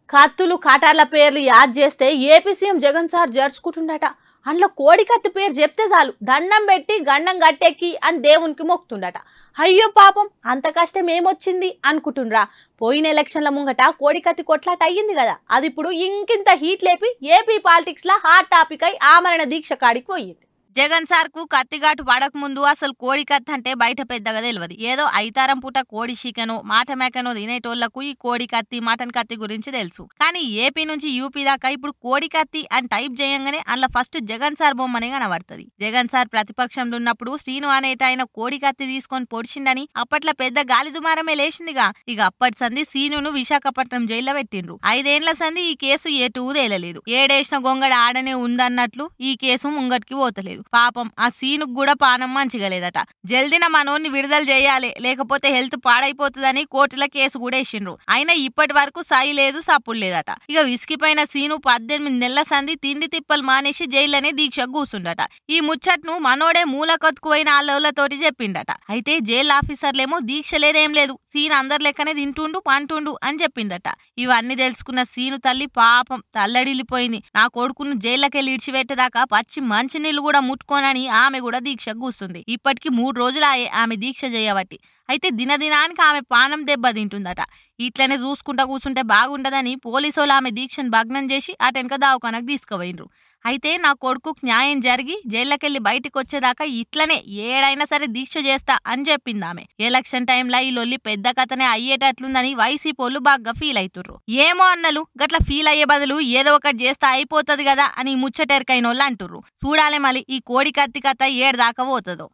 కత్తులు కటార్ల పేర్లు యాద్ చేస్తే ఏపీ సీఎం జగన్ సార్ జరుచుకుంటుండట. అందులో కోడి కత్తి పేరు చెప్తే చాలు దండం పెట్టి గండం గట్టెక్కి అని దేవునికి మొక్కుతుండట. అయ్యో పాపం అంత కష్టం ఏమొచ్చింది అనుకుంటుండ్రా. పోయిన ఎలక్షన్ల ముంగట కోడి కత్తి కొట్లాట అయ్యింది కదా, అది ఇప్పుడు ఇంకింత హీట్ లేపి ఏపీ పాలిటిక్స్ లా హాట్ టాపిక్ అయి ఆమరణ దీక్ష కాడికి పోయింది. జగన్ సార్ కు కత్తిఘాటు పడక ముందు అసలు కోడి కత్తి అంటే బయట పెద్దగా తెలియదు. ఏదో ఐతారం పూట కోడి చికెను మాట మేకను తినేటోళ్లకు ఈ కోడి కత్తి మటన్ కత్తి గురించి తెలుసు. కానీ ఏపీ నుంచి యూపీ దాకా ఇప్పుడు కోడి కత్తి అని టైప్ చేయంగానే అందులో ఫస్ట్ జగన్ సార్ బొమ్మనే కనబడుతుంది. జగన్ సార్ ప్రతిపక్షంలో ఉన్నప్పుడు శ్రీను అనేట ఆయన కోడి కత్తి తీసుకొని పొడిచిండని అప్పట్లో పెద్ద గాలి దుమారమే లేచిందిగా. ఇక అప్పటి సంది శ్రీనును విశాఖపట్నం జైల్లో పెట్టిండ్రు. 5 ఏళ్ల సంది ఈ కేసు ఎటూ తేలలేదు. ఏడేసిన గొంగడ ఆడనే ఉందన్నట్లు ఈ కేసు ముంగటికి పోతలేదు. పాపం ఆ సీను కూడా పానం మంచిగా లేదట. జల్దిన మనోన్ని విడుదల చేయాలి, లేకపోతే హెల్త్ పాడైపోతుందని కోర్టుల కేసు కూడా వేసిండ్రు. అయినా ఇప్పటి వరకు సాయి లేదు, సప్పుడు లేదట. ఇక విసిగిపోయిన సీను 18 నెలల సంది తిండి తిప్పలు మానేసి జైల్లోనే దీక్ష కూసుండట. ఈ ముచ్చట్ను మనోడే మూలకొత్తుకుపోయిన ఆలోలతోటి చెప్పిండట. అయితే జైలు ఆఫీసర్లేమో దీక్ష లేదేం లేదు, సీన్ అందరి లెక్కనే తింటుండు పంటుండు అని చెప్పిండట. ఇవన్నీ తెలుసుకున్న సీను తల్లి పాపం తల్లడిల్లిపోయింది. నా కొడుకును జైల్లోకెళ్ళి ఇడిచిపెట్టేదాకా పచ్చి మంచినీళ్లు కూడా ముట్టుకోనని ఆమె కూడా దీక్ష కూస్తుంది. ఇప్పటికి 3 రోజులు ఆమె దీక్ష చేయబట్టి. అయితే దినదినానికి ఆమె పానం దెబ్బ తింటుందట. ఇట్లనే చూసుకుంటా కూర్చుంటే బాగుంటదని పోలీసులు ఆమె దీక్షను భగ్నం చేసి అటెనక దవాఖానకు తీసుకుపోయినరు. అయితే నా కొడుకుకు న్యాయం జరిగి జైల్లోకెళ్ళి బయటకు వచ్చేదాకా ఇట్లనే ఏడైనా సరే దీక్ష చేస్తా అని చెప్పింది ఆమె. ఎలక్షన్ టైంలో ఈ లొల్లి పెద్ద కథనే అయ్యేటట్లుందని వైసీపీలు బాగా ఫీల్ అవుతుర్రు. ఏమో అన్నలు గట్ల ఫీల్ అయ్యే బదులు ఏదో ఒకటి చేస్తే అయిపోతుంది కదా అని ముచ్చటెరకైన వాళ్ళు అంటుర్రు. చూడాలి మళ్ళీ ఈ కోడి కత్తి కథ ఏడు దాకా పోతుందో.